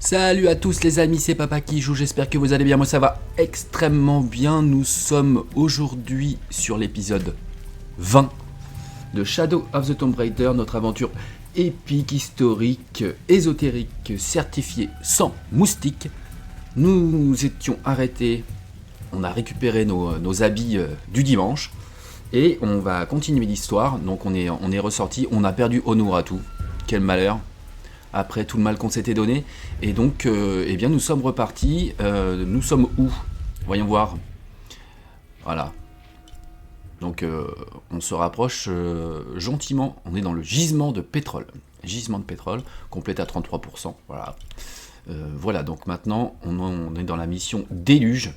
Salut à tous les amis, c'est Papa qui joue, j'espère que vous allez bien, moi ça va extrêmement bien. Nous sommes aujourd'hui sur l'épisode 20 de Shadow of the Tomb Raider, notre aventure épique, historique, ésotérique, certifiée sans moustique. Nous étions arrêtés, on a récupéré nos habits du dimanche et on va continuer l'histoire. Donc on est ressorti, on a perdu Honoratu, quel malheur. Après tout le mal qu'on s'était donné, et donc eh bien nous sommes repartis. Nous sommes où? Voyons voir. Voilà. Donc on se rapproche gentiment. On est dans le gisement de pétrole. Gisement de pétrole, complété à 33%. Voilà. Voilà, donc maintenant on est dans la mission déluge.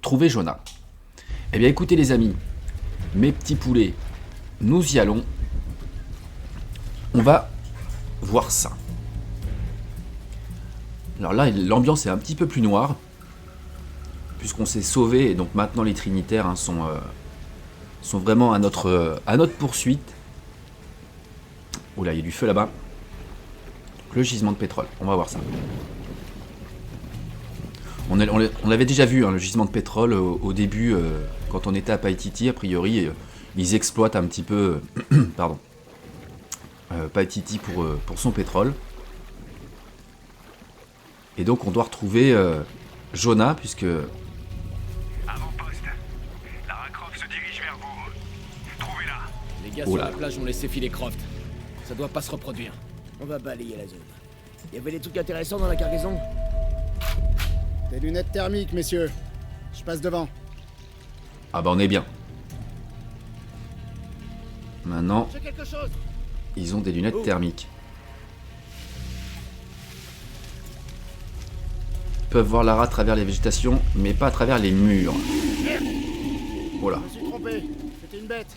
Trouver Jonah. Eh bien écoutez les amis, mes petits poulets, nous y allons. On va voir ça. Alors là, l'ambiance est un petit peu plus noire, puisqu'on s'est sauvé, et donc maintenant les Trinitaires sont vraiment à notre poursuite. Oula, il y a du feu là-bas. Le gisement de pétrole, on va voir ça. On l'avait déjà vu, le gisement de pétrole, au début, quand on était à Paititi, a priori, ils exploitent un petit peu... pardon. Paititi pour son pétrole. Et donc on doit retrouver Jonah, puisque... Avant-poste. Lara Croft se dirige vers vous. Trouvez-la. Les gars sur la plage ont laissé filer Croft. Ça doit pas se reproduire. On va balayer la zone. Il y avait des trucs intéressants dans la cargaison? Des lunettes thermiques, messieurs. Je passe devant. Ah bah on est bien. Maintenant, J'ai quelque chose. ils ont des lunettes thermiques. Ils peuvent voir Lara à travers les végétations, mais pas à travers les murs. Voilà. Je me suis trompé. C'était une bête.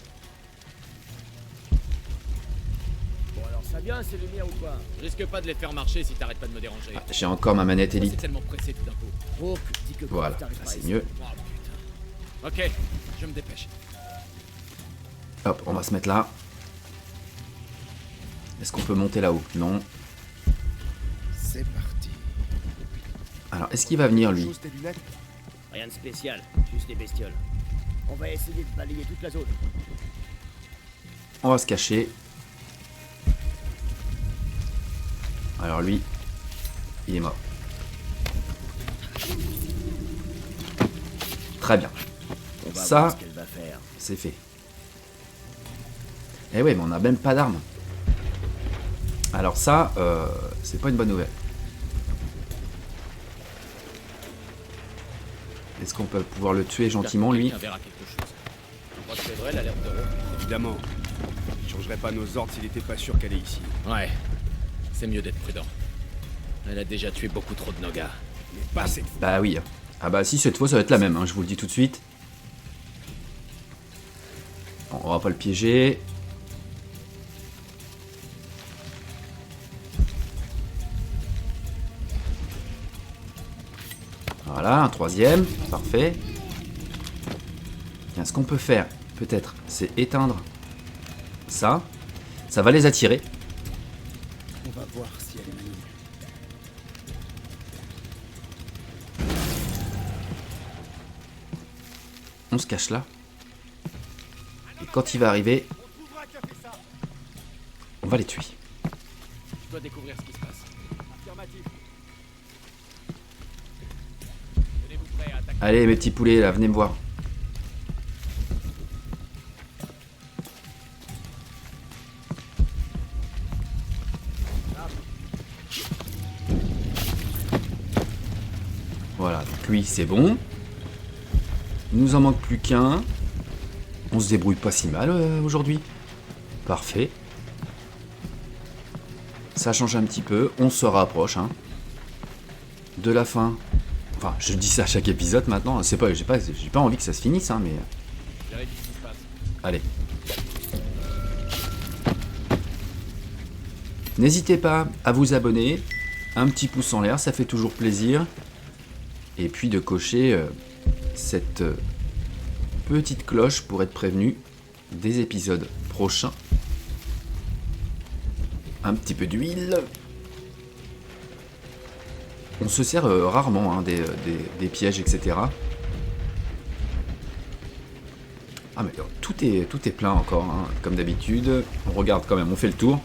Bon alors ça vient ces lumières ou quoi? Je risque pas de les faire marcher si t'arrêtes pas de me déranger. Ah, j'ai encore ma manette C'est Elite. tellement pressé tout d'un coup. Oh, que dis que Voilà, t'arrives là, pas c'est ici. mieux. Oh putain. Ok, je me dépêche. Hop, on va se mettre là. Est-ce qu'on peut monter là-haut? Non. C'est parti. Alors, est-ce qu'il va venir lui? Chose tes lunettes. Rien de spécial, juste des bestioles. On va essayer de balayer toute la zone. On va se cacher. Alors lui, il est mort. Très bien. On va Ça- voir ce qu'elle va faire. C'est fait. Eh ouais, mais on n'a même pas d'armes. Alors ça, c'est pas une bonne nouvelle. Est-ce qu'on peut pouvoir le tuer gentiment, lui? Quelqu'un verra quelque chose. Tu crois que c'est vrai l'alerte de Rowe? Évidemment. Il changerait pas nos ordres s'il était pas sûr qu'elle est ici. Ouais. C'est mieux d'être prudent. Elle a déjà tué beaucoup trop de Noga. Mais pas cette fois. Bah oui. Ah bah si, cette fois, ça va être la même, je vous le dis tout de suite. Bon, on va pas le piéger. Voilà, un troisième, parfait. Bien, ce qu'on peut faire, peut-être, c'est éteindre ça. Ça va les attirer. On va voir si elle est maniable. On se cache là. Et quand il va arriver, on va les tuer. Je dois découvrir ce qui se passe. Tenez-vous prêts à attaquer. Allez, mes petits poulets, là, venez me voir. Voilà, donc lui, c'est bon. Il nous en manque plus qu'un. On se débrouille pas si mal aujourd'hui. Parfait. Ça change un petit peu. On se rapproche de la fin. Enfin, je dis ça à chaque épisode maintenant. C'est pas, j'ai pas envie que ça se finisse, mais Vérifie ce qui se passe. allez. N'hésitez pas à vous abonner. Un petit pouce en l'air, ça fait toujours plaisir. Et puis de cocher cette petite cloche pour être prévenu des épisodes prochains. Un petit peu d'huile. On se sert rarement hein, des pièges, etc. Ah mais tout est plein encore, hein, comme d'habitude. On regarde quand même, on fait le tour.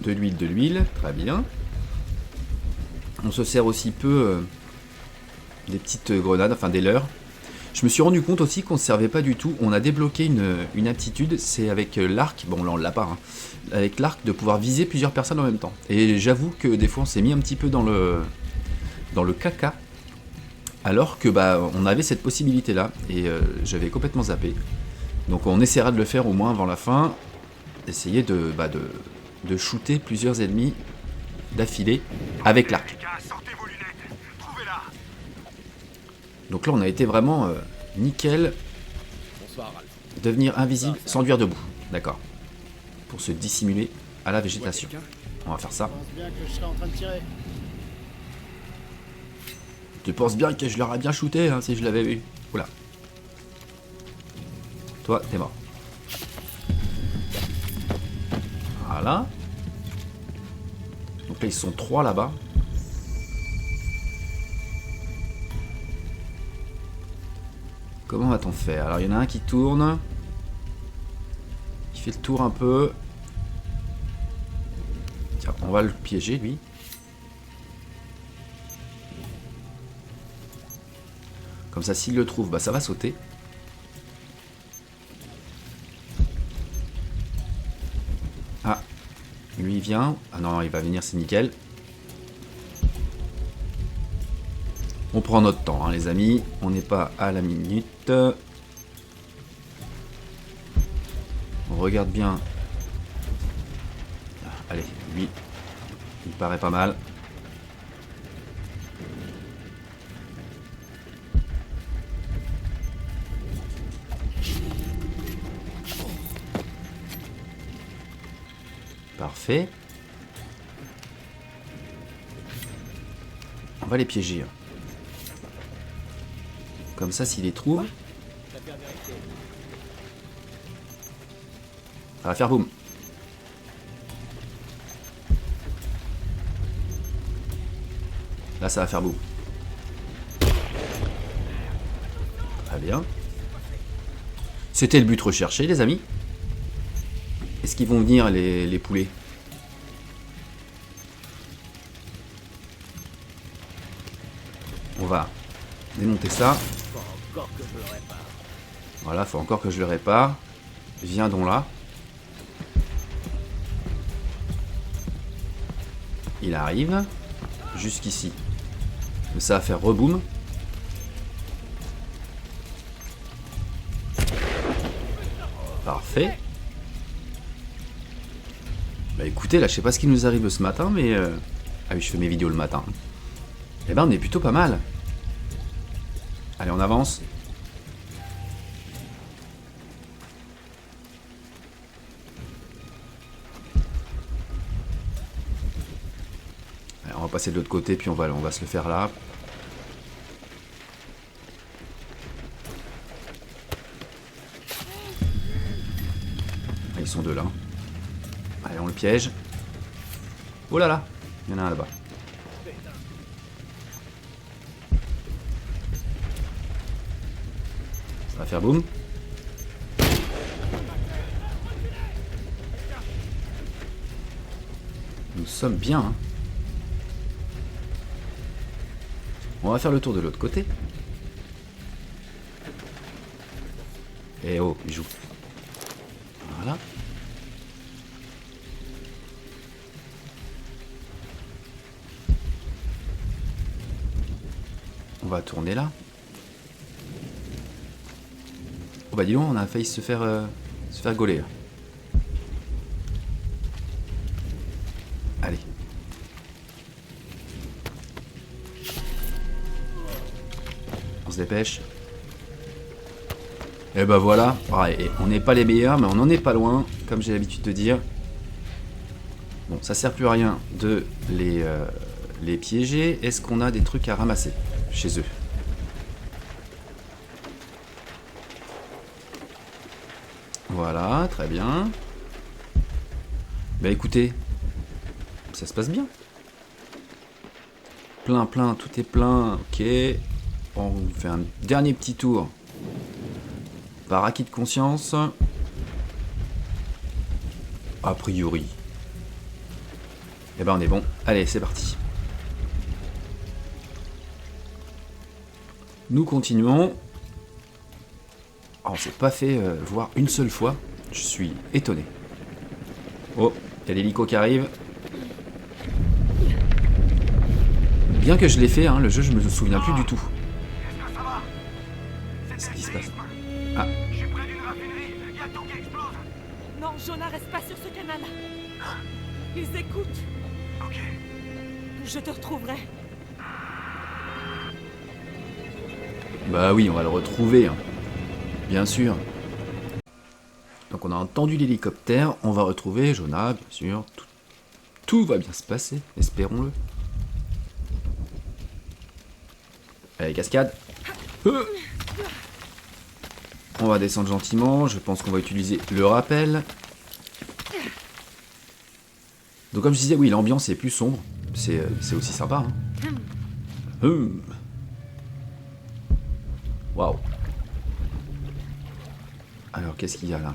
De l'huile, très bien. On se sert aussi peu des petites grenades, enfin des leurres. Je me suis rendu compte aussi qu'on ne servait pas du tout. On a débloqué une aptitude, c'est avec l'arc, bon là on l'a pas, hein, avec l'arc de pouvoir viser plusieurs personnes en même temps. Et j'avoue que des fois on s'est mis un petit peu dans le caca, alors que bah on avait cette possibilité là, et j'avais complètement zappé. Donc on essaiera de le faire au moins avant la fin, essayer de shooter plusieurs ennemis d'affilée avec l'arc. Les gars, sortez vos lunettes. Trouvez-la. Donc là on a été vraiment nickel. Bonsoir, Ralph. Devenir invisible, s'enduire debout. D'accord. Pour se dissimuler à la végétation. On va faire ça. Je pense bien que je serai en train de tirer. Tu penses bien que je l'aurais bien shooté hein, si je l'avais vu. Oula. Toi, t'es mort. Voilà. Donc là, ils sont 3 là-bas. Comment va-t-on faire? Alors, il y en a un qui tourne. Il fait le tour un peu. Tiens, on va le piéger, lui. Comme ça, s'il le trouve, bah, ça va sauter. Ah, lui, il vient. Ah non, il va venir, c'est nickel. On prend notre temps, hein, les amis. On n'est pas à la minute. On regarde bien. Ah, allez, lui, il paraît pas mal. Parfait. On va les piéger. Comme ça, s'il les trouve, ça va faire boum. Là, ça va faire boum. Très bien. C'était le but recherché, les amis. Est-ce qu'ils vont venir, les poulets? On va démonter ça. Voilà, faut encore que je le répare. Viens donc là. Il arrive. Jusqu'ici. Ça va faire reboom. Parfait. Bah écoutez, là je sais pas ce qui nous arrive ce matin, mais... Ah oui, je fais mes vidéos le matin. Eh ben on est plutôt pas mal. Allez, on avance. Allez, on va passer de l'autre côté, puis on va se le faire là. Ah, ils sont deux là. Allez, on le piège. Oh là là, il y en a un là-bas. Ça va faire boum. Nous sommes bien. Hein. On va faire le tour de l'autre côté. Et oh, il joue. Voilà. On va tourner là. Oh bah dis donc, on a failli se faire gauler là. Allez. On se dépêche. Et bah voilà. Ouais, on n'est pas les meilleurs, mais on n'en est pas loin, comme j'ai l'habitude de dire. Bon, ça sert plus à rien de les piéger. Est-ce qu'on a des trucs à ramasser chez eux? Voilà, très bien. Bah écoutez, ça se passe bien. plein, tout est plein. Ok. On fait un dernier petit tour. Par acquis de conscience. A priori. Eh ben on est bon. Allez, c'est parti. Nous continuons. Oh, on s'est pas fait voir une seule fois. Je suis étonné. Oh, il y a l'hélico qui arrive. Bien que je l'ai fait, hein, le jeu, je me souviens plus du tout. Est-ce que ça va? Qu'est-ce qui se passe? Ah. Je suis près d'une raffinerie. Il y a tout qui explose. Non, Jonah, reste pas sur ce canal. Ils écoutent. Ok. Je te retrouverai. Bah oui, on va le retrouver. Hein. Bien sûr. Donc on a entendu l'hélicoptère. On va retrouver Jonah, bien sûr. Tout va bien se passer, espérons-le. Allez, cascade. On va descendre gentiment. Je pense qu'on va utiliser le rappel. Donc comme je disais, oui, l'ambiance est plus sombre. C'est aussi sympa. Hein. Waouh. Alors, qu'est-ce qu'il y a là?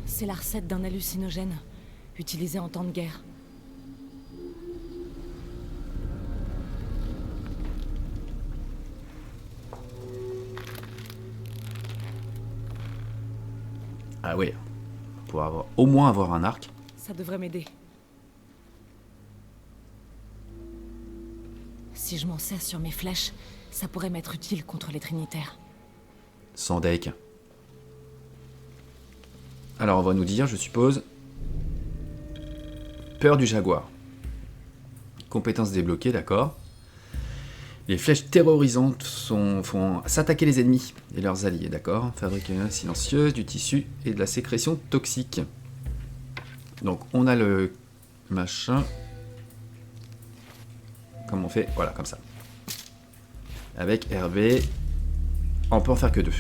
C'est la recette d'un hallucinogène, utilisé en temps de guerre. Ah ouais. Pour au moins avoir un arc. Ça devrait m'aider. Si je m'en sers sur mes flèches, ça pourrait m'être utile contre les Trinitaires. Sans deck. Alors on va nous dire, je suppose... Peur du jaguar. Compétences débloquées, d'accord. Les flèches terrorisantes font s'attaquer les ennemis et leurs alliés, d'accord. Fabriquer silencieuse, du tissu et de la sécrétion toxique. Donc on a le machin... Comme on fait, voilà, comme ça. Avec RB, on peut en faire que 2.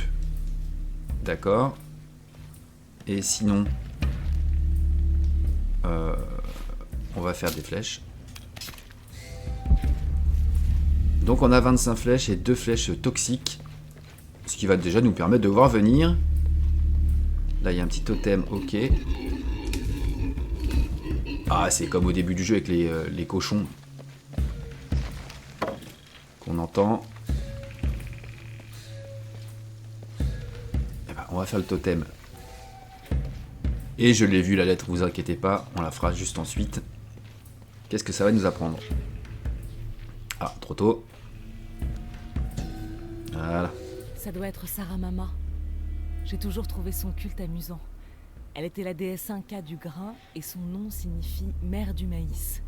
D'accord. Et sinon, on va faire des flèches. Donc on a 25 flèches et 2 flèches toxiques. Ce qui va déjà nous permettre de voir venir. Là, il y a un petit totem, ok. Ah, c'est comme au début du jeu avec les cochons. Qu'on entend. Eh ben, on va faire le totem. Et je l'ai vu la lettre, vous inquiétez pas, on la fera juste ensuite. Qu'est-ce que ça va nous apprendre? Ah, trop tôt. Voilà. Ça doit être Saramama. J'ai toujours trouvé son culte amusant. Elle était la déesse Inca du grain et son nom signifie mère du maïs.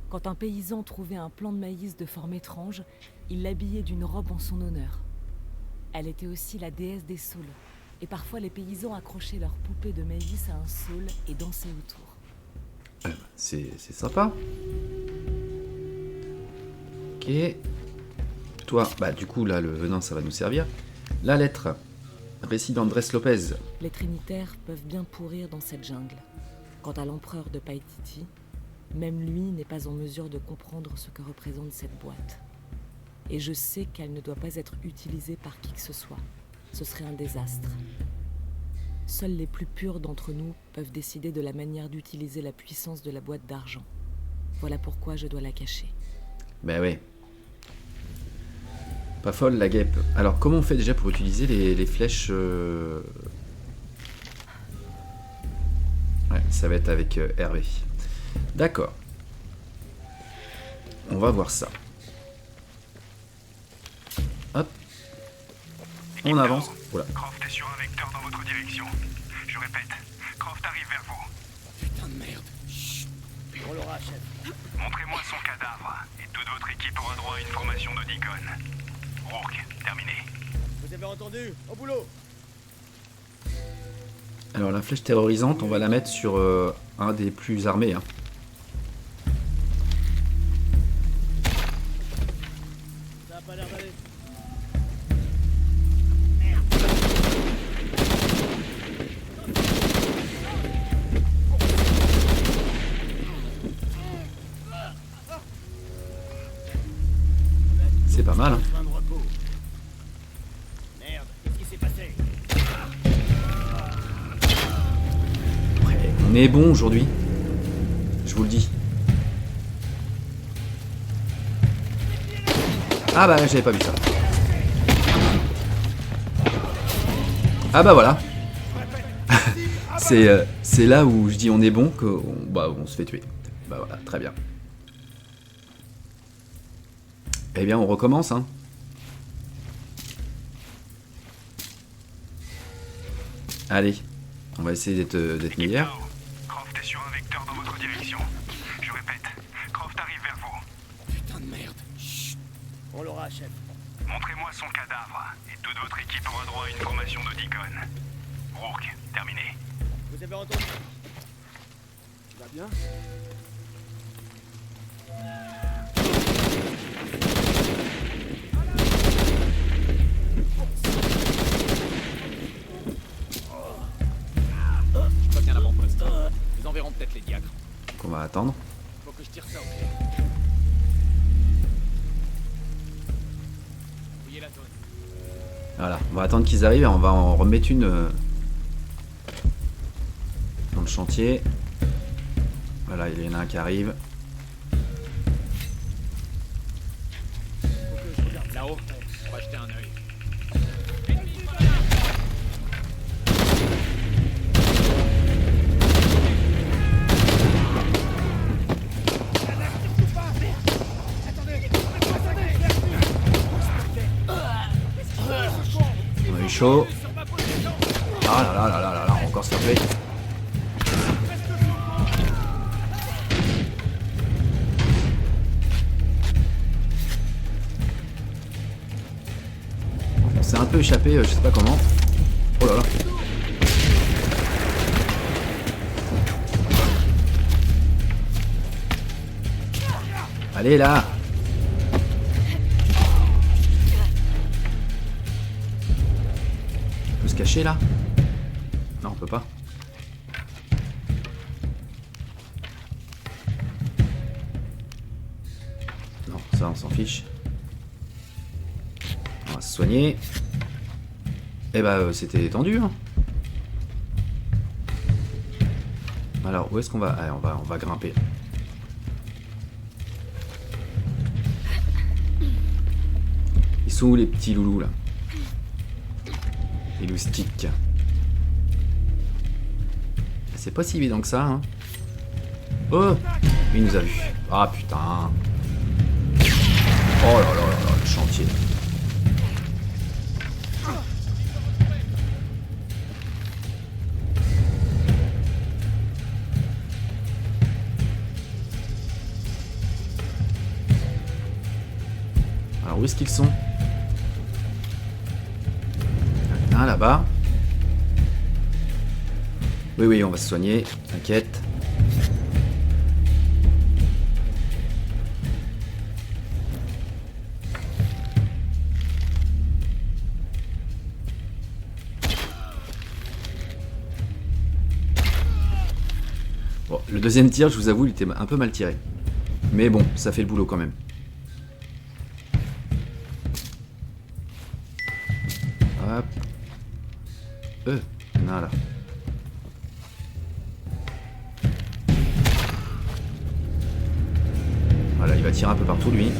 Quand un paysan trouvait un plant de maïs de forme étrange, il l'habillait d'une robe en son honneur. Elle était aussi la déesse des saules, et parfois les paysans accrochaient leurs poupées de maïs à un saule et dansaient autour. C'est sympa. Ok. Toi, bah du coup là le venin ça va nous servir. La lettre. Récit d'Andrés Lopez. Les Trinitaires peuvent bien pourrir dans cette jungle. Quant à l'empereur de Paititi, même lui n'est pas en mesure de comprendre ce que représente cette boîte. Et je sais qu'elle ne doit pas être utilisée par qui que ce soit. Ce serait un désastre. Seuls les plus purs d'entre nous peuvent décider de la manière d'utiliser la puissance de la boîte d'argent. Voilà pourquoi je dois la cacher. Ben oui. Pas folle la guêpe. Alors comment on fait déjà pour utiliser les flèches Ouais, ça va être avec Hervé. D'accord. On va voir ça. Hop. On avance. Oula. Croft est sur un vecteur dans votre direction. Je répète, Croft arrive vers vous. Putain de merde. On l'aura, chef. Montrez-moi son cadavre, et toute votre équipe aura droit à une formation de Deacon. Rourke, terminé. Vous avez entendu? Au boulot! Alors la flèche terrorisante, on va la mettre sur un des plus armés. Hein. Ça a pas l'air d'aller. mal, hein. Besoin de repos. Merde, qu'est-ce qui s'est passé? Ouais, on est bon aujourd'hui. Je vous le dis. Ah bah j'avais pas vu ça. Ah bah voilà. C'est là où je dis on est bon qu'on se fait tuer. Bah voilà, très bien. Eh bien on recommence, hein. Allez, on va essayer d'être meilleur. Croft est sur un vecteur dans votre direction. Je répète, Croft arrive vers vous. Putain de merde. Chut. On l'aura, chef. Montrez-moi son cadavre, et toute votre équipe aura droit à une formation de Deacon. Rourke, terminé. Vous avez entendu? Tu vas bien? Je préviens l'avant-poste. Ils enverront peut-être les diacres. Donc on va attendre. Faut que je tire ça au clair. Fouillez la zone. Voilà, on va attendre qu'ils arrivent et on va en remettre une dans le chantier. Voilà, il y en a un qui arrive. Là-haut, on va jeter un œil. On a eu chaud. Ah là là là là là là, on va encore se faire tuer. On s'est un peu échappé, je sais pas comment. Oh là là. Allez là. On peut se cacher là? Non, on peut pas. Non, ça on s'en fiche. On va se soigner. Eh bah c'était tendu, hein. Alors où est-ce qu'on va? Allez, on va grimper. Ils sont où les petits loulous là? Les loustiques. C'est pas si évident que ça, hein. Oh, il nous a vu. Ah putain. Oh là là là là, le chantier. Alors où est-ce qu'ils sont? Un là-bas. Oui, oui, on va se soigner, t'inquiète. Bon, le deuxième tir, je vous avoue, il était un peu mal tiré. Mais bon, ça fait le boulot quand même. Hop. Voilà. Voilà, il va tirer un peu partout, lui.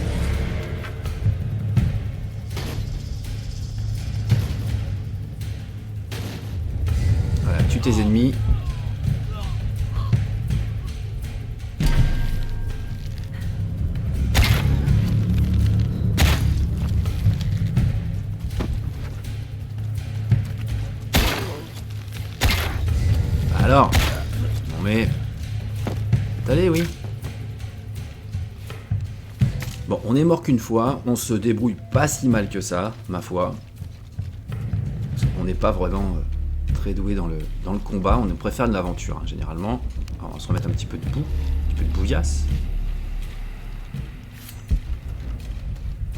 Voilà, tue tes ennemis. Alors, non mais... Allez, oui. Bon, on est mort qu'une fois, on se débrouille pas si mal que ça, ma foi. On n'est pas vraiment très doué dans le combat, on préfère de l'aventure, hein, généralement. Alors, on va se remettre un petit peu de boue, un petit peu de bouillasse.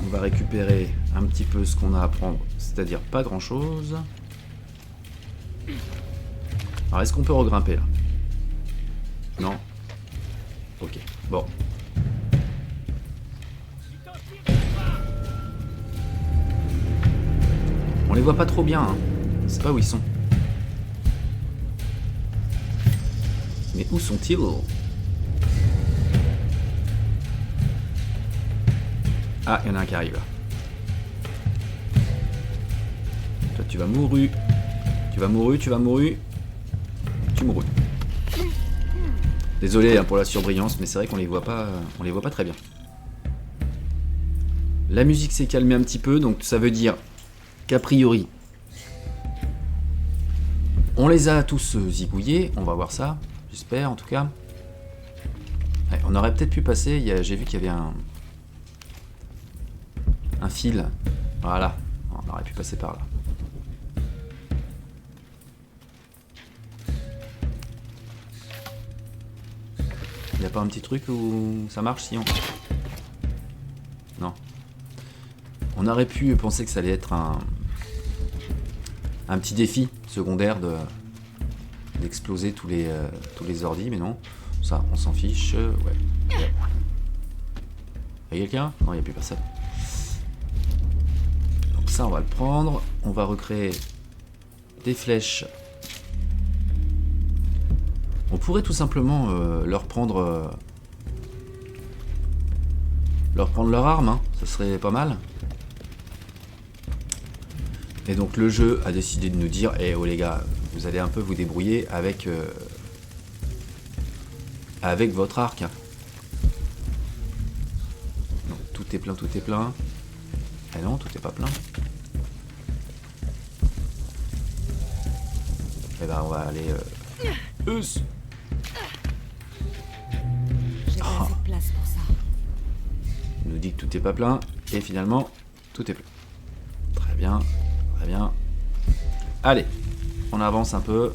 On va récupérer un petit peu ce qu'on a à prendre, c'est-à-dire pas grand-chose. Alors, est-ce qu'on peut regrimper là? Non. Ok, bon. On les voit pas trop bien, hein. Je sais pas où ils sont. Mais où sont-ils? Ah, il y en a un qui arrive là. Toi, tu vas mourir. Tu vas mourir, tu vas mourir. Tu mourus. Désolé hein, pour la surbrillance, mais c'est vrai qu'on les voit pas très bien. La musique s'est calmée un petit peu, donc ça veut dire qu'a priori, on les a tous zigouillés. On va voir ça, j'espère en tout cas. Ouais, on aurait peut-être pu passer. J'ai vu qu'il y avait un fil. Voilà, on aurait pu passer par là. Y a pas un petit truc où ça marche si on... Non. On aurait pu penser que ça allait être un petit défi secondaire d'exploser tous les ordis, mais non. Ça, on s'en fiche. Ouais. Y'a quelqu'un? Non, y a plus personne. Donc ça, on va le prendre. On va recréer des flèches. On pourrait tout simplement leur prendre leur arme, hein. Ça serait pas mal. Et donc le jeu a décidé de nous dire eh oh les gars, vous allez un peu vous débrouiller avec votre arc. Donc, tout est plein, tout est plein. Eh non, tout est pas plein. Eh ben on va aller J'ai pas assez de place pour ça. Il nous dit que tout est pas plein et finalement tout est plein. Très bien, très bien. Allez, on avance un peu.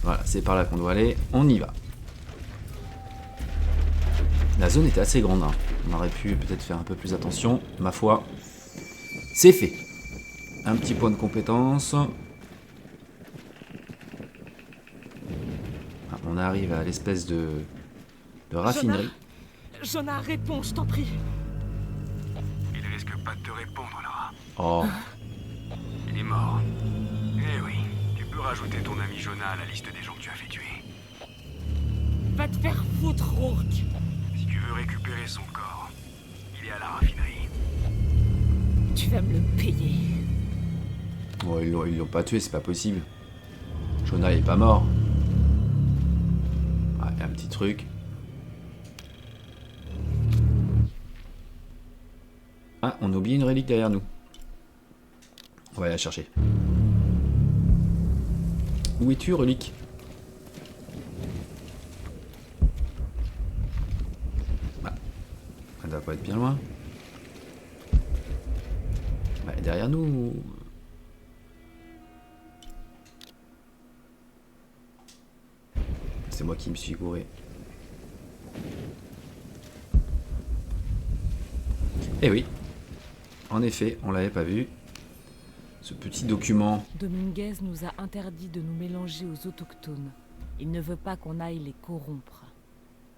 Voilà, c'est par là qu'on doit aller. On y va. La zone était assez grande, hein. On aurait pu peut-être faire un peu plus attention. Ma foi, c'est fait. Un petit point de compétence. On arrive à l'espèce de raffinerie. Jonah, réponds, je t'en prie. Il risque pas de te répondre, Lara. Oh, Il est mort. Eh oui, tu peux rajouter ton ami Jonah à la liste des gens que tu as fait tuer. Va te faire foutre, Rourke. Si tu veux récupérer son corps, il est à la raffinerie. Tu vas me le payer. oh ils l'ont pas tué, c'est pas possible. Jonah il est pas mort. Ah, il y a un petit truc. Ah, on a oublié une relique derrière nous. On va aller la chercher. Où es-tu, relique? Ah, elle doit pas être bien loin. Bah, derrière nous. C'est moi qui me suis gouré. Eh oui, en effet, on l'avait pas vu. Ce petit document. Dominguez nous a interdit de nous mélanger aux autochtones. Il ne veut pas qu'on aille les corrompre.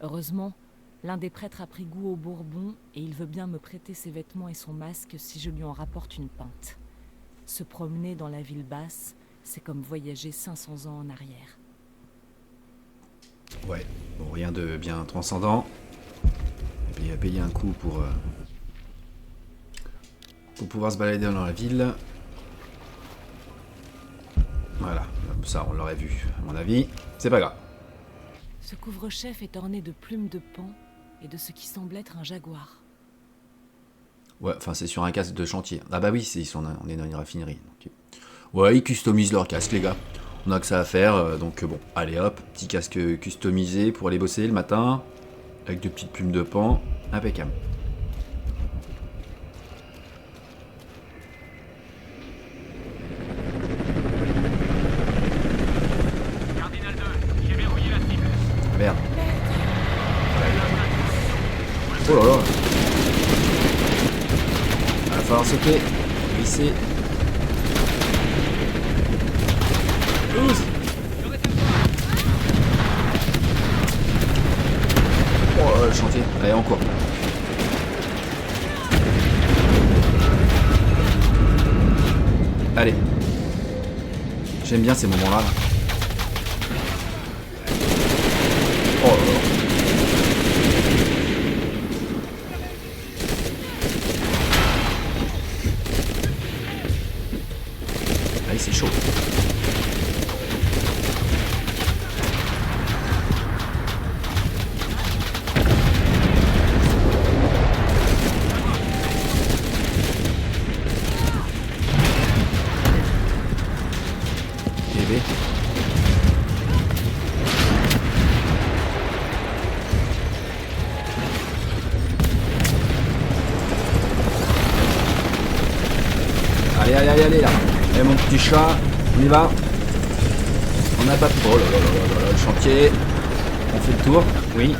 Heureusement, l'un des prêtres a pris goût au Bourbon et il veut bien me prêter ses vêtements et son masque si je lui en rapporte une pinte. Se promener dans la ville basse, c'est comme voyager 500 ans en arrière. Ouais, bon, rien de bien transcendant. Et puis il a payé un coup pour pouvoir se balader dans la ville. Voilà, ça on l'aurait vu, à mon avis. C'est pas grave. Ce couvre-chef est orné de plumes de paon et de ce qui semble être un jaguar. Ouais, enfin c'est sur un casque de chantier. Ah bah oui, on est dans une raffinerie. Donc... Ouais, ils customisent leur casque, les gars. On a que ça à faire, donc bon, allez hop, petit casque customisé pour aller bosser le matin, avec de petites plumes de paon, impeccable. Cardinal 2, j'ai verrouillé la cible. Merde. Oh là là. Il va falloir sauter, glisser. Oh le chantier, allez encore. J'aime bien ces moments-là. Là. Oh là là. Allez, c'est chaud. Bébé. Allez là. Allez mon petit chat, on y va. On n'a pas... Oh là là, le chantier. On fait le tour, oui.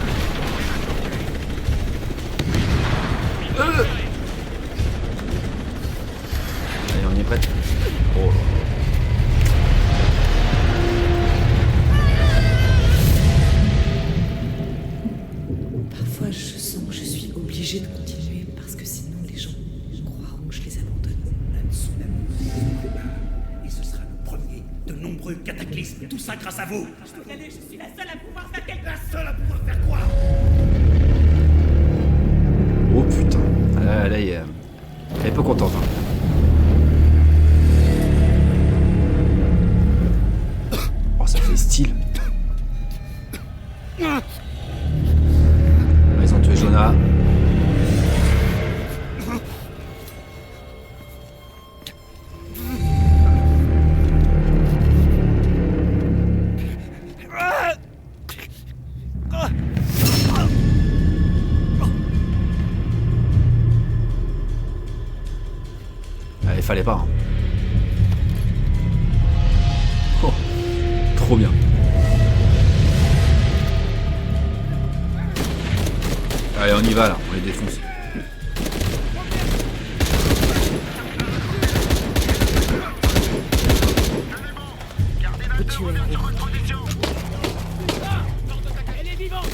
Allez, on y est prêt. Oh là là. Parfois, je sens que je suis obligée de continuer parce que sinon les gens croiront que je les abandonne. Un tsunami. Et ce sera le premier de nombreux cataclysmes. Tout ça grâce à vous. Je dois y aller, je suis la seule à pouvoir faire quelque chose. La seule à pouvoir faire quoi? Oh putain. Là, elle est pas contente. Hein. Oh, ça fait style. Ils ont tué Jonah. Il fallait pas. Hein. Oh, trop bien. Allez, on y va là, on les défonce. Où tu es, Elle est vivante.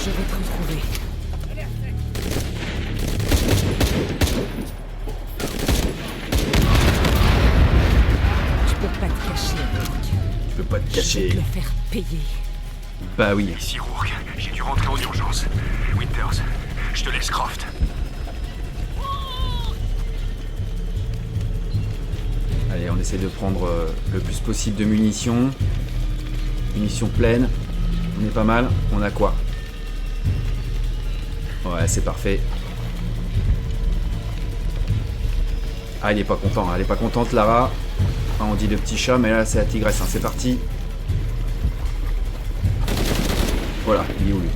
Je vais te retrouver. Tu peux pas te cacher, Rourke. Tu peux pas te Je vais cacher. te le faire payer. Bah oui. Ici Rourke, j'ai dû rentrer en urgence. Winters, je te laisse Croft. Allez, on essaie de prendre le plus possible de munitions. Munitions pleines. On est pas mal. On a quoi? Ouais, c'est parfait. Ah, elle est pas content. Elle est pas contente, Lara. Enfin, on dit le petit chat, mais là, c'est la tigresse. Hein. C'est parti. Voilà, il est où lui?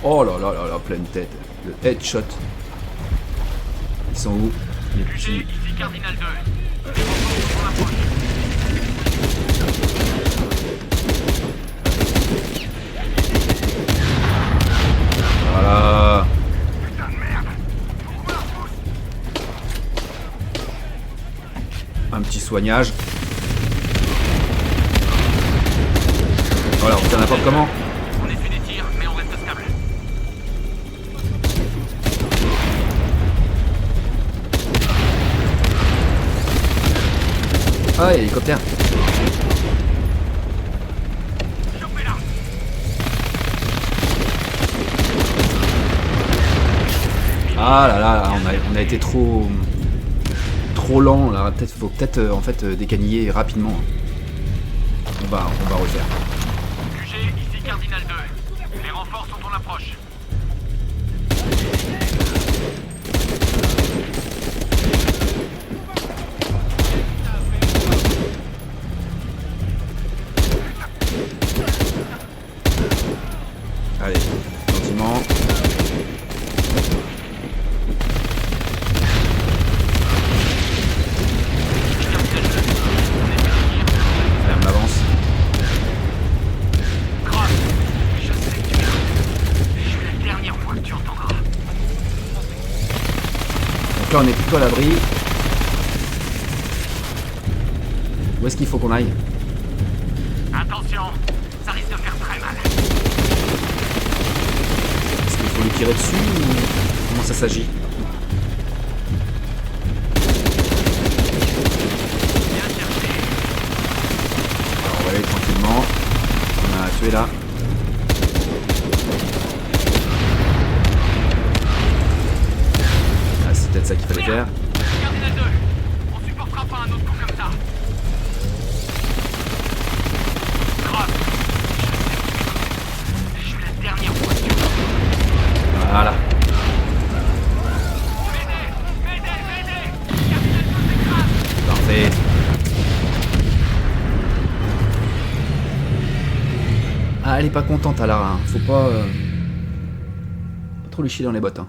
Oh là là là là, pleine tête. Le headshot. Ils sont où? Les petits. Ici Cardinal 2. Les renforts sont en approche. Voilà. Putain de merde. Un petit soignage. Voilà, on tient n'importe comment. On effectue des tirs, mais on reste stable. Ah, hélicoptère. Chopez-la. Ah là là, on a été trop lent là. Faut peut-être en fait décaniller rapidement. On va refaire. QG, ici Cardinal 2. Les renforts sont en approche. Allez, gentiment. Allez, on avance. Cross, je sais que tu es là. Je suis la dernière fois que tu entendras. Donc là, on est plutôt à l'abri. Où est-ce qu'il faut qu'on aille? Attention, ça risque de faire très mal. Est-ce qu'il Faut lui tirer dessus ou comment ça s'agit? Alors on va aller tranquillement. On a tué là. Ah, c'est peut-être ça qu'il fallait faire. Regardez la 2. On supportera pas un autre coup comme ça. Grave. Je suis la dernière voiture. Voilà. Parfait. Ah, elle est pas contente à Lara, hein. Faut pas trop lui chier dans les bottes. Hein.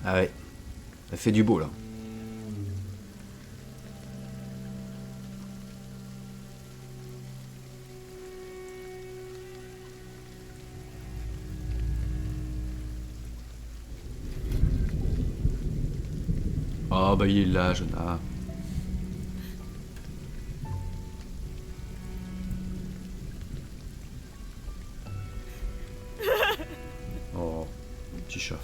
Ah ouais, ça fait du beau là. Oh bah il est là, Jonah. Oh, petit chat.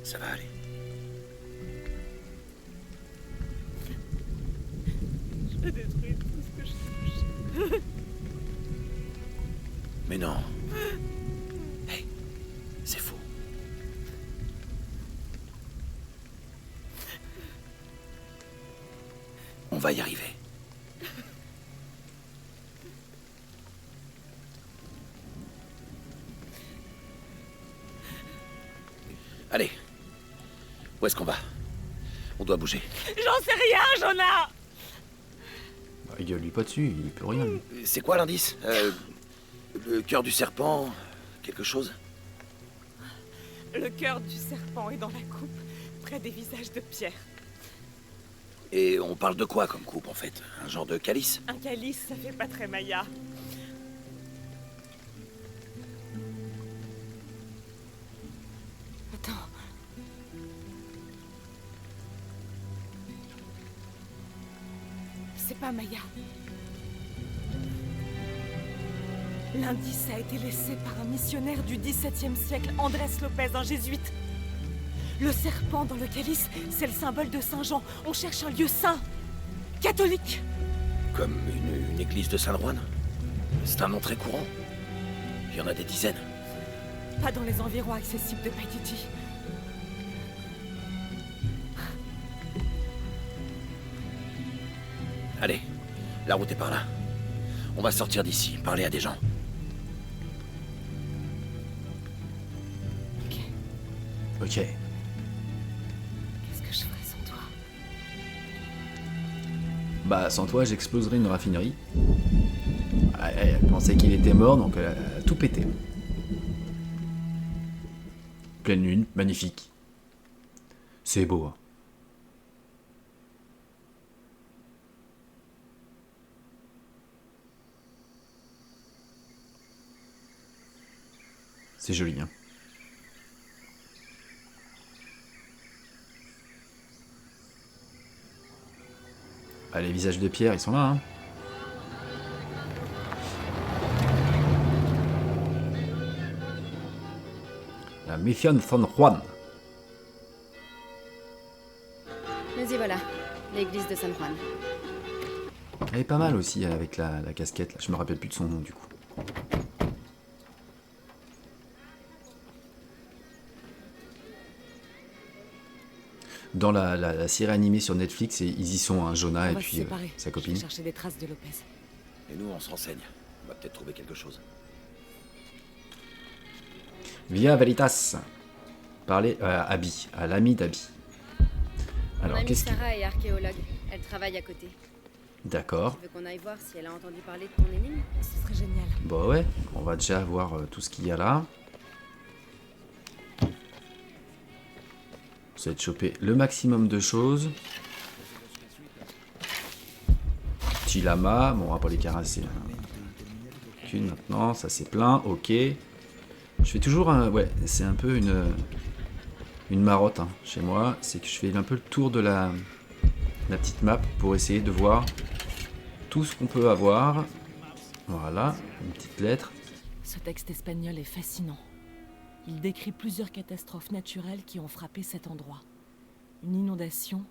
Ça va aller. Je vais détruire tout ce que je touche. Mais non. Hey, c'est faux. On va y arriver. Allez. Où est-ce qu'on va? On doit bouger. J'en sais rien, Jonah! Bah, il gueule lui pas dessus, il peut rien. Lui. C'est quoi l'indice? Le cœur du serpent? Quelque chose? Le cœur du serpent est dans la coupe, près des visages de pierre. Et on parle de quoi comme coupe en fait? Un genre de calice? Un calice, ça fait pas très Maya. Attends. C'est pas Maya. L'indice a été laissé par un missionnaire du XVIIe siècle, Andrés Lopez, un jésuite. Le serpent dans le calice, c'est le symbole de Saint Jean. On cherche un lieu saint, catholique. Comme une église de Saint-Juan? C'est un nom très courant. Il y en a des dizaines. Pas dans les environs accessibles de Paititi. Allez, la route est par là. On va sortir d'ici, parler à des gens. Ok. Ok. Qu'est-ce que je ferais sans toi? Bah sans toi j'exploserais une raffinerie. Elle pensait qu'il était mort donc elle a tout pété. Pleine lune, magnifique. C'est beau. Hein. C'est joli, hein. Ah, les visages de pierre, ils sont là, hein. La Mission San Juan. Mais y voilà, l'église de San Juan. Elle est pas mal aussi avec la casquette, là. Je me rappelle plus de son nom, du coup. Dans la série animée sur Netflix, ils y sont, hein, Jonah et puis sa copine. Je vais chercher des traces de Lopez. Et nous, on se renseigne. On va peut-être trouver quelque chose. Via Veritas. Parlez à Abby, à l'ami d'Abby. Mon Alors, amie qu'est-ce qu'il... Sarah est archéologue. Elle travaille à côté. D'accord. Tu veux qu'on aille voir si elle a entendu parler de ton énigme? Ce serait génial. Bon ouais, on va déjà voir tout ce qu'il y a là. ça va être choper le maximum de choses. Petit lama, bon on va pas les caresser. Qu'une maintenant, ça c'est plein, ok. Je fais toujours un... Ouais, c'est un peu une marotte hein, chez moi. C'est que je fais un peu le tour de la petite map pour essayer de voir tout ce qu'on peut avoir. Voilà, une petite lettre. Ce texte espagnol est fascinant. Il décrit plusieurs catastrophes naturelles qui ont frappé cet endroit. Une inondation,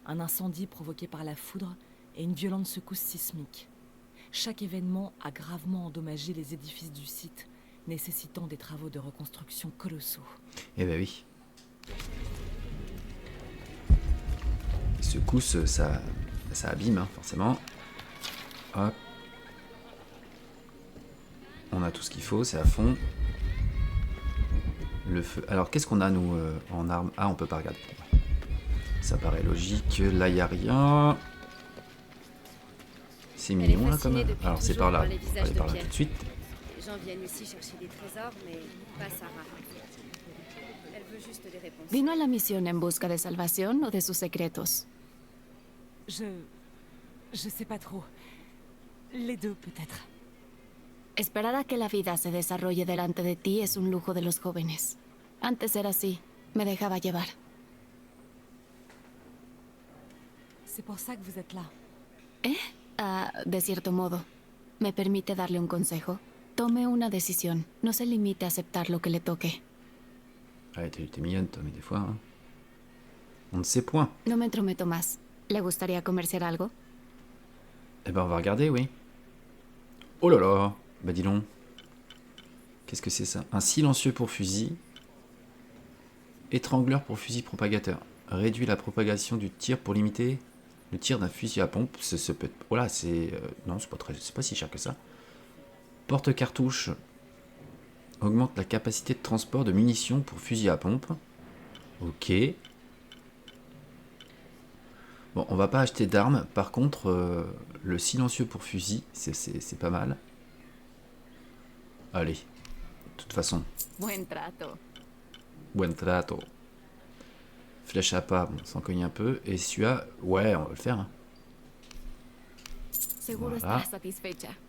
un incendie provoqué par la foudre et une violente secousse sismique. Chaque événement a gravement endommagé les édifices du site, nécessitant des travaux de reconstruction colossaux. Eh ben oui. Les secousses, ça abîme, hein, forcément. Hop. On a tout ce qu'il faut, c'est à fond. Le feu. Alors, qu'est-ce qu'on a, nous, en armes? Ah, on peut pas regarder. Ça paraît logique. Là, il n'y a rien. C'est mignon, là, comme... Alors, c'est par là. On va aller par là tout de suite. Les gens viennent ici chercher des trésors, mais pas Sarah. Elle veut juste des réponses. ¿Vino a la misión en busca de salvación o de sus secretos? Je sais pas trop. Les deux, peut-être. Esperar a que la vida se desarrolle delante de ti es un lujo de los jóvenes. Antes era así, me dejaba llevar. C'est pour ça que vous êtes là. De cierto modo. ¿Me permite darle un consejo? Tome una decisión. No se limite a aceptar lo que le toque. Allez, t'es mignonne, toi, mais des fois... Hein. On ne sait point. No me entrometo más. ¿Le gustaría comerse algo? Eh ben, on va regarder, oui. Oh là là. Bah dis donc. Qu'est-ce que c'est ça? Un silencieux pour fusil. Étrangleur pour fusil propagateur. Réduit la propagation du tir pour limiter le tir d'un fusil à pompe. Ce peut... Voilà, c'est... non, c'est pas si cher que ça. Porte-cartouche. Augmente la capacité de transport de munitions pour fusil à pompe. Ok. Bon, on va pas acheter d'armes. Par contre, le silencieux pour fusil, c'est pas mal. Allez. De toute façon. Buen trato. Buen trato. Flèche à pas, bon, on s'en cogne un peu. Et celui-là, ouais, on va le faire. Hein. Voilà.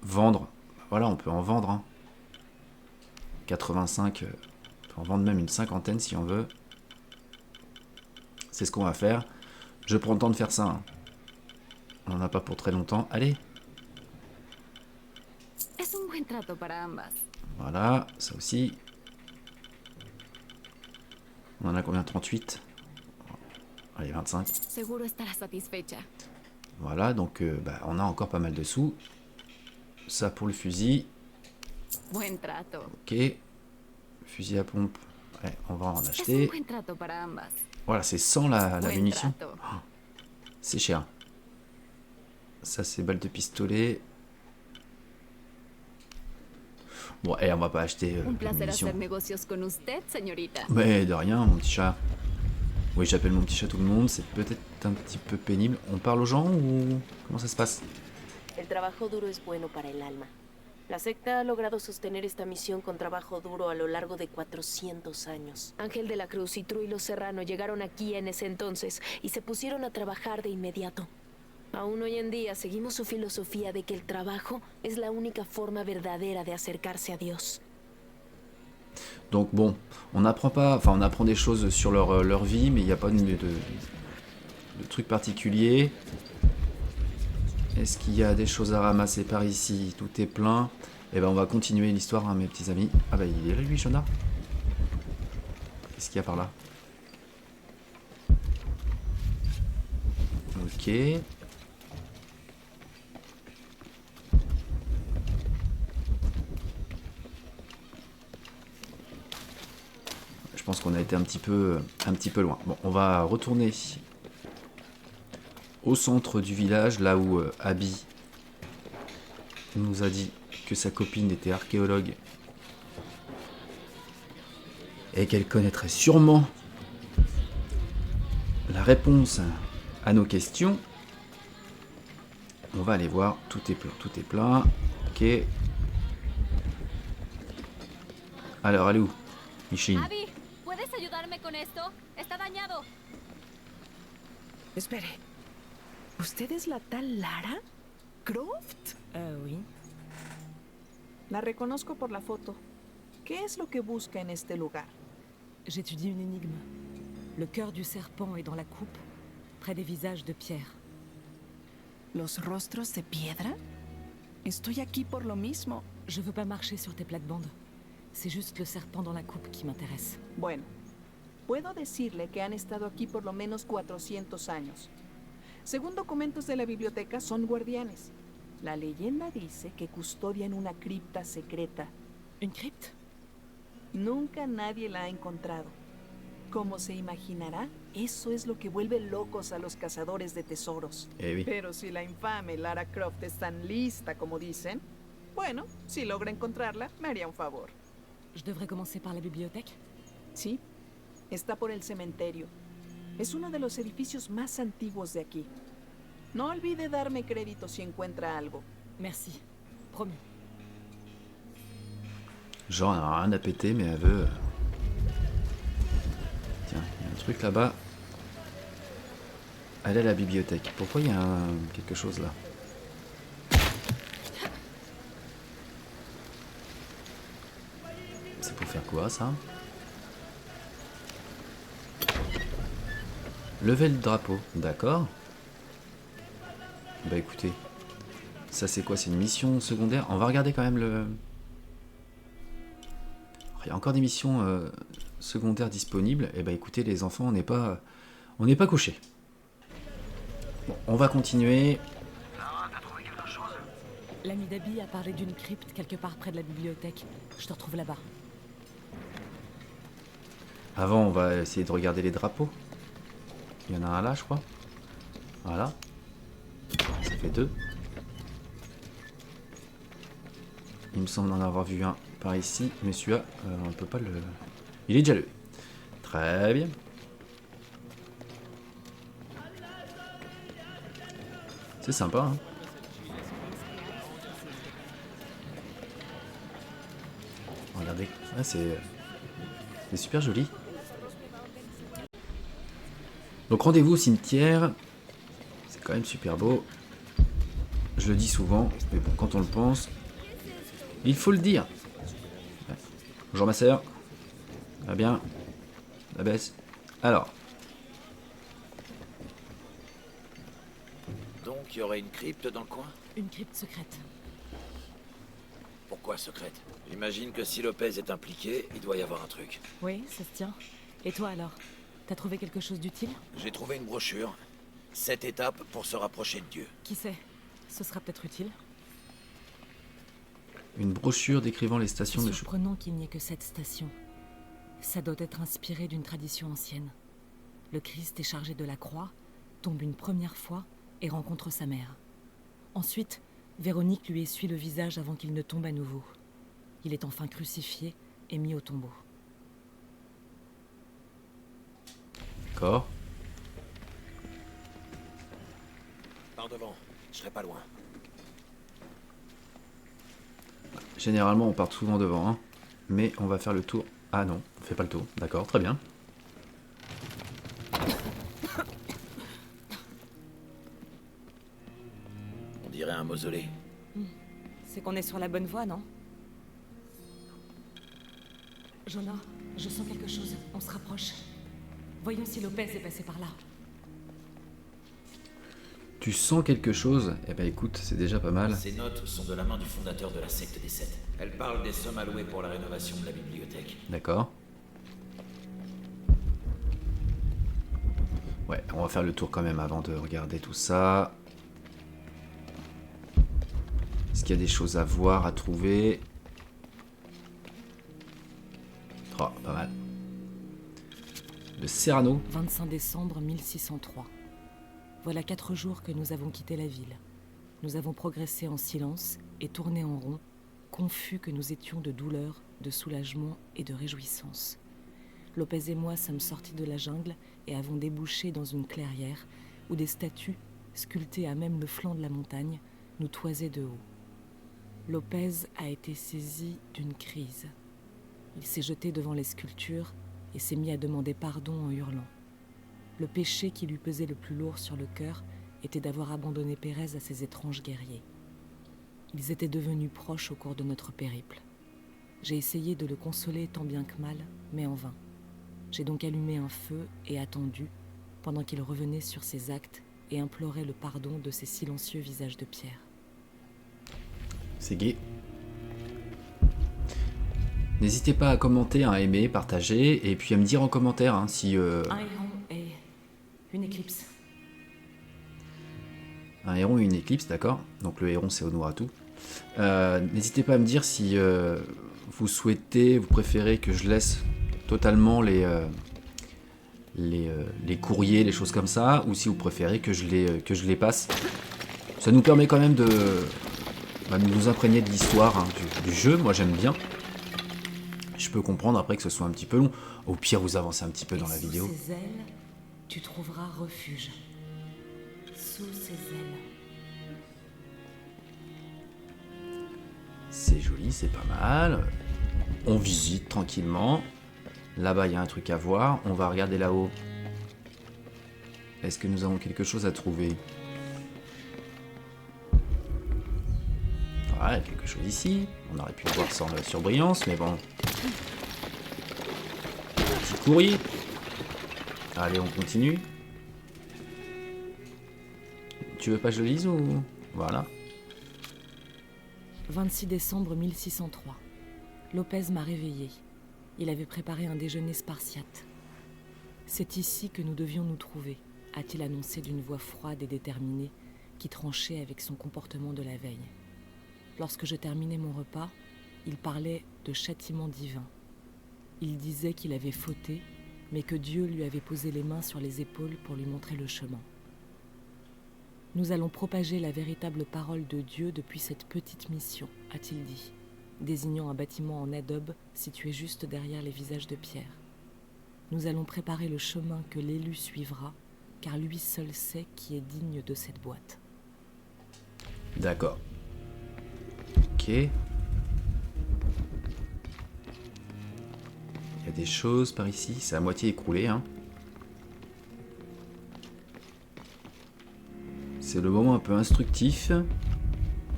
Vendre. Voilà, on peut en vendre. Hein. 85. On peut en vendre même une cinquantaine si on veut. C'est ce qu'on va faire. Je prends le temps de faire ça. Hein. On n'en a pas pour très longtemps. Allez. Voilà, ça aussi. On en a combien? 38. Allez, 25. Voilà, donc on a encore pas mal de sous. Ça pour le fusil. Ok. Fusil à pompe. Ouais, on va en acheter. Voilà, c'est sans la munition. Oh, c'est cher. Ça, c'est balles de pistolet. Bon, on va pas acheter la munition. Mais de rien, mon petit chat. Oui, j'appelle mon petit chat tout le monde. C'est peut-être un petit peu pénible. On parle aux gens ou comment ça se passe? El trabajo duro es bueno para el alma. La secta ha logrado sostener esta misión con trabajo duro a lo largo de 400 años. Ángel de la Cruz y Trujillo Serrano llegaron aquí en ese entonces y se pusieron a trabajar de inmediato. Aún hoy en día seguimos su filosofía de que el trabajo es la única forma verdadera de acercarse a Dios. Donc bon, on apprend des choses sur leur vie, mais il n'y a pas de trucs particuliers. Est-ce qu'il y a des choses à ramasser par ici? Tout est plein. Et ben on va continuer l'histoire, hein, mes petits amis. Ah bah il est là lui, Jonah. Qu'est-ce qu'il y a par là? Ok. Je pense qu'on a été un petit peu loin. Bon, on va retourner au centre du village, là où Abby nous a dit que sa copine était archéologue et qu'elle connaîtrait sûrement la réponse à nos questions. On va aller voir, tout est plein. Ok. Alors, elle est où, Micheline? Abby, ¿puedes ayudarme con esto? Está dañado. Espere. ¿Usted es la tal Lara Croft? Oui. La reconozco por la foto. ¿Qué es lo que busca en este lugar? J'étudie une énigme. Le cœur du serpent est dans la coupe, près des visages de pierre. ¿Los rostros de piedra? Estoy aquí por lo mismo. Je veux pas marcher sur tes plates-bandes. C'est juste le serpent dans la coupe qui m'intéresse. Bueno, puedo decirle que han estado aquí por lo menos 400 años. Según documentos de la biblioteca, son guardianes. La leyenda dice que custodian una cripta secreta. ¿Une crypte? Nunca nadie la ha encontrado. Como se imaginará, eso es lo que vuelve locos a los cazadores de tesoros. Oui. Pero si la infame Lara Croft es tan lista como dicen, bueno, si logra encontrarla, me haría un favor. Je devrais commencer par la bibliothèque? Sí, está por el cementerio. Es uno de los edificios más antiguos de aquí. No olvide darme crédito si encuentra algo. Merci. Promis. Genre, elle a rien à péter, mais elle veut... Tiens, il y a un truc là-bas. Elle est à la bibliothèque. Pourquoi il y a quelque chose là? C'est pour faire quoi, ça? Lever le drapeau, d'accord. Bah écoutez, ça c'est quoi? C'est une mission secondaire? On va regarder quand même le... Il y a encore des missions secondaires disponibles. Et bah écoutez les enfants, on n'est pas couchés. Bon, on va continuer. L'ami d'Abby a parlé d'une crypte quelque part près de la bibliothèque. Je te retrouve là-bas. Avant, on va essayer de regarder les drapeaux. Il y en a un là, je crois. Voilà. Ça fait 2. Il me semble en avoir vu un par ici, mais celui-là, on peut pas le... Il est déjà levé. Très bien. C'est sympa, hein. Regardez, ouais, c'est super joli. Donc rendez-vous au cimetière. C'est quand même super beau. Je le dis souvent, mais bon, quand on le pense, il faut le dire. Ouais. Bonjour ma sœur. Va bien. La baisse. Alors. Donc il y aurait une crypte dans le coin? Une crypte secrète. Pourquoi secrète? J'imagine que si Lopez est impliqué, il doit y avoir un truc. Oui, ça se tient. Et toi alors? T'as trouvé quelque chose d'utile? J'ai trouvé une brochure. 7 étapes pour se rapprocher de Dieu. Qui sait? Ce sera peut-être utile. Une brochure décrivant les stations de... C'est surprenant qu'il n'y ait que cette station. Ça doit être inspiré d'une tradition ancienne. Le Christ est chargé de la croix, tombe une première fois et rencontre sa mère. Ensuite, Véronique lui essuie le visage avant qu'il ne tombe à nouveau. Il est enfin crucifié et mis au tombeau. D'accord. Par devant, je serai pas loin. Généralement, on part souvent devant, hein. Mais on va faire le tour. Ah non, on fait pas le tour. D'accord, très bien. On dirait un mausolée. C'est qu'on est sur la bonne voie, non? Jonah, je sens quelque chose. On se rapproche. Voyons si Lopez est passé par là. Tu sens quelque chose? Eh ben écoute, c'est déjà pas mal. Ces notes sont de la main du fondateur de la secte des 7. Elles parlent des sommes allouées pour la rénovation de la bibliothèque. D'accord. Ouais, on va faire le tour quand même avant de regarder tout ça. Est-ce qu'il y a des choses à voir, à trouver? Oh, pas mal. Le Serrano. 25 décembre 1603. Voilà 4 jours que nous avons quitté la ville. Nous avons progressé en silence et tourné en rond, confus que nous étions de douleur, de soulagement et de réjouissance. Lopez et moi sommes sortis de la jungle et avons débouché dans une clairière où des statues, sculptées à même le flanc de la montagne, nous toisaient de haut. Lopez a été saisi d'une crise. Il s'est jeté devant les sculptures et s'est mis à demander pardon en hurlant. Le péché qui lui pesait le plus lourd sur le cœur était d'avoir abandonné Pérez à ces étranges guerriers. Ils étaient devenus proches au cours de notre périple. J'ai essayé de le consoler tant bien que mal, mais en vain. J'ai donc allumé un feu et attendu, pendant qu'il revenait sur ses actes et implorait le pardon de ses silencieux visages de pierre. C'est gai. N'hésitez pas à commenter, à aimer, partager, et puis à me dire en commentaire si... Un héron et une éclipse. Un héron et une éclipse, d'accord. Donc le héron c'est Honoratu. N'hésitez pas à me dire si vous souhaitez, vous préférez que je laisse totalement les courriers, les choses comme ça, ou si vous préférez que je les passe. Ça nous permet quand même de nous imprégner de l'histoire du jeu. Moi j'aime bien. Je peux comprendre après que ce soit un petit peu long. Au pire, vous avancez un petit peu dans la vidéo. Sous ses ailes, tu trouveras refuge. Sous ses ailes. C'est joli, c'est pas mal. On visite tranquillement. Là-bas, il y a un truc à voir. On va regarder là-haut. Est-ce que nous avons quelque chose à trouver? Ouais, quelque chose ici. On aurait pu le voir sans la surbrillance, mais bon. Petit courrier. Allez, on continue. Tu veux pas que je le lise ou... Voilà. 26 décembre 1603. Lopez m'a réveillé. Il avait préparé un déjeuner spartiate. C'est ici que nous devions nous trouver, a-t-il annoncé d'une voix froide et déterminée qui tranchait avec son comportement de la veille. Lorsque je terminais mon repas, il parlait de châtiment divin. Il disait qu'il avait fauté, mais que Dieu lui avait posé les mains sur les épaules pour lui montrer le chemin. Nous allons propager la véritable parole de Dieu depuis cette petite mission, a-t-il dit, désignant un bâtiment en adobe situé juste derrière les visages de pierre. Nous allons préparer le chemin que l'élu suivra, car lui seul sait qui est digne de cette boîte. D'accord. Ok. Il y a des choses par ici, c'est à moitié écroulé, hein. C'est le moment un peu instructif,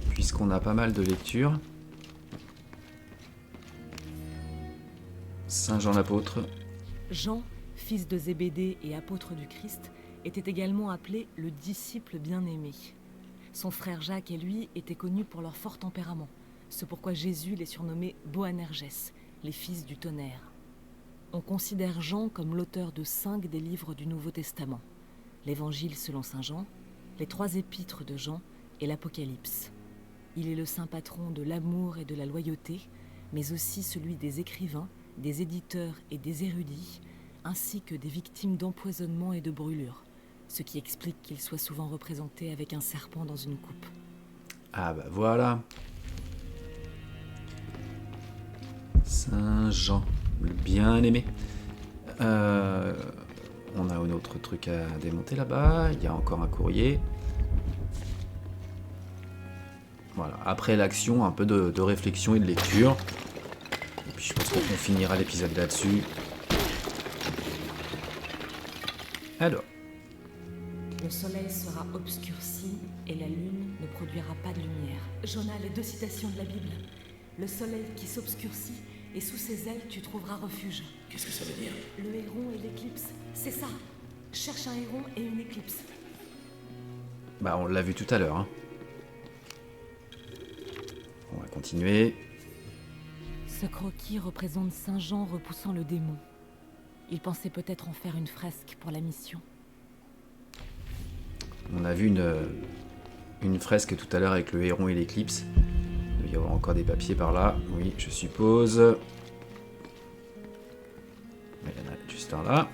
puisqu'on a pas mal de lectures. Saint Jean l'apôtre. Jean, fils de Zébédée et apôtre du Christ, était également appelé le disciple bien-aimé. Son frère Jacques et lui étaient connus pour leur fort tempérament, ce pourquoi Jésus les surnommait Boanerges, les fils du tonnerre. On considère Jean comme l'auteur de 5 des livres du Nouveau Testament, l'Évangile selon saint Jean, les 3 épîtres de Jean et l'Apocalypse. Il est le saint patron de l'amour et de la loyauté, mais aussi celui des écrivains, des éditeurs et des érudits, ainsi que des victimes d'empoisonnement et de brûlures, ce qui explique qu'il soit souvent représenté avec un serpent dans une coupe. Ah bah voilà. Saint Jean, le bien-aimé. On a un autre truc à démonter là-bas. Il y a encore un courrier. Voilà. Après l'action, un peu de réflexion et de lecture. Et puis je pense qu'on finira l'épisode là-dessus. Alors. Le soleil sera obscurci et la lune ne produira pas de lumière. Jonas, les 2 citations de la Bible. Le soleil qui s'obscurcit et sous ses ailes tu trouveras refuge. Qu'est-ce que ça veut dire? Le héron et l'éclipse, c'est ça. Cherche un héron et une éclipse. Bah on l'a vu tout à l'heure. Hein. On va continuer. Ce croquis représente Saint Jean repoussant le démon. Il pensait peut-être en faire une fresque pour la mission. On a vu une fresque tout à l'heure avec le héron et l'éclipse. Il doit y avoir encore des papiers par là. Oui, je suppose. Mais il y en a juste un là.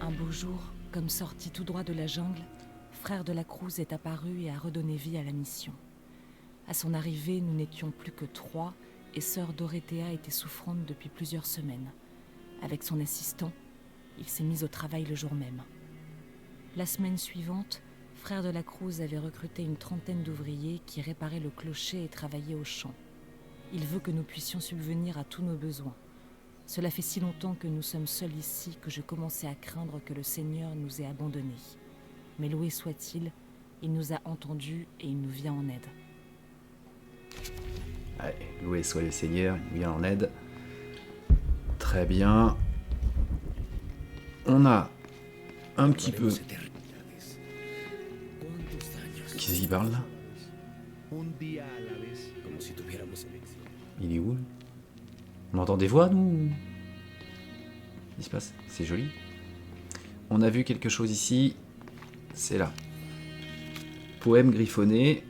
Un beau jour, comme sorti tout droit de la jungle, Frère de la Cruz est apparu et a redonné vie à la mission. À son arrivée, nous n'étions plus que 3 et sœur Dorothea était souffrante depuis plusieurs semaines. Avec son assistant, il s'est mis au travail le jour même. La semaine suivante, Frère de la Cruz avait recruté une 30aine d'ouvriers qui réparaient le clocher et travaillaient au champ. Il veut que nous puissions subvenir à tous nos besoins. Cela fait si longtemps que nous sommes seuls ici que je commençais à craindre que le Seigneur nous ait abandonnés. Mais loué soit-il, il nous a entendus et il nous vient en aide. Allez, loué soit le Seigneur, il nous vient en aide. Très bien. On a un petit peu... Qu'est-ce qu'il parle là? Il est où? On entend des voix, nous? Qu'est-ce qui se passe? C'est joli. On a vu quelque chose ici. C'est là. Poème griffonné.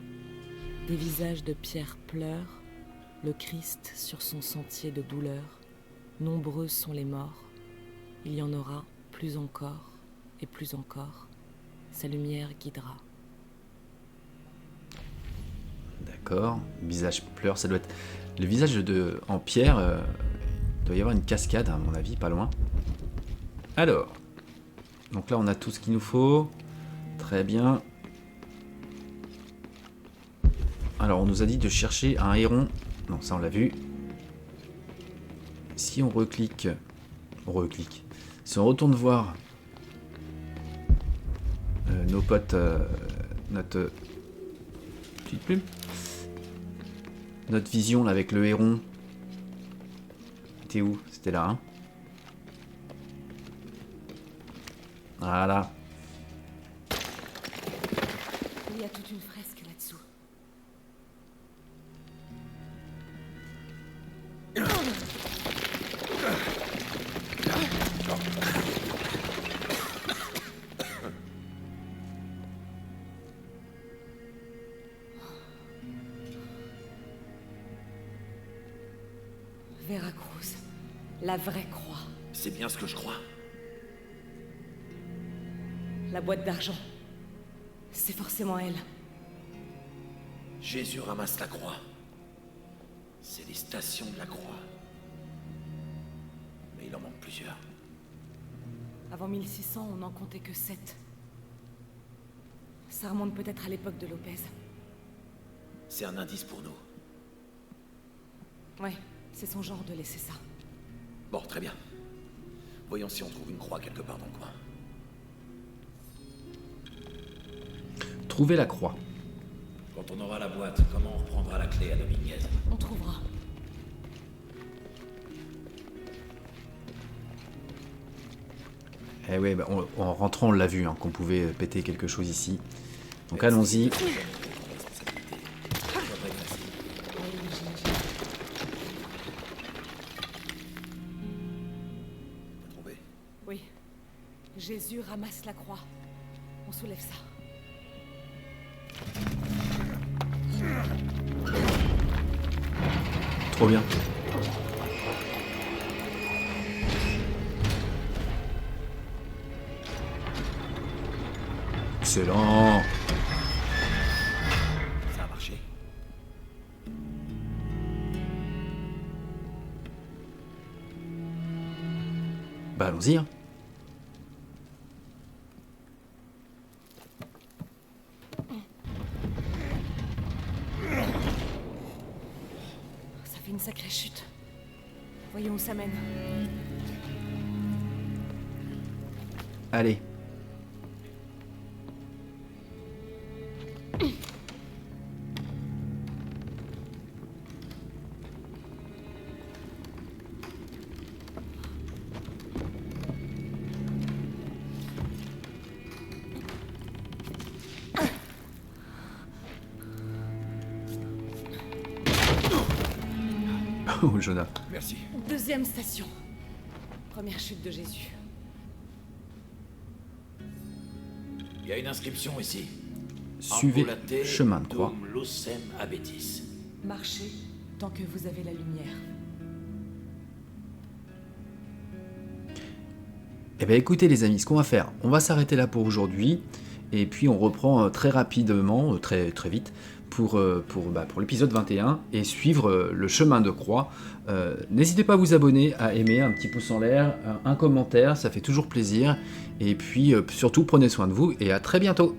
Des visages de pierre pleurent, le Christ sur son sentier de douleur. Nombreux sont les morts. Il y en aura plus encore et plus encore. Sa lumière guidera. D'accord. Visage pleure, ça doit être... Le visage en pierre, il doit y avoir une cascade, à mon avis, pas loin. Alors. Donc là, on a tout ce qu'il nous faut. Très bien. Alors, on nous a dit de chercher un héron. Non, ça, on l'a vu. Si on reclique... Si on retourne voir nos potes... notre... Petite plume. Notre vision là avec le héron. C'était où? C'était là, hein? Voilà. Il y a toute une fresque là-dessous. Veracruz, la vraie croix. C'est bien ce que je crois. La boîte d'argent. C'est forcément elle. Jésus ramasse la croix. C'est les stations de la croix. Mais il en manque plusieurs. Avant 1600, on n'en comptait que 7. Ça remonte peut-être à l'époque de Lopez. C'est un indice pour nous. Ouais, c'est son genre de laisser ça. Bon, très bien. Voyons si on trouve une croix quelque part dans le coin. Trouver la croix. Quand on aura la boîte, comment on reprendra la clé à Dominguez? On trouvera. Eh ouais, bah en rentrant, on l'a vu, hein, qu'on pouvait péter quelque chose ici. Donc allons-y. Oui. Jésus ramasse la croix. On soulève ça. Trop bien. Excellent. Ça a marché. Bah allons-y. Hein. Ça fait une sacrée chute. Voyons où ça mène. Allez. Oh, Jonah. Merci. Deuxième station. Première chute de Jésus. Il y a une inscription ici. Suivez chemin de croix. Locem abetis. Marchez tant que vous avez la lumière. Eh bien écoutez les amis, ce qu'on va faire, on va s'arrêter là pour aujourd'hui. Et puis on reprend très rapidement, très vite, pour l'épisode 21 et suivre le chemin de croix. N'hésitez pas à vous abonner, à aimer, un petit pouce en l'air, un commentaire, ça fait toujours plaisir. Et puis surtout prenez soin de vous et à très bientôt.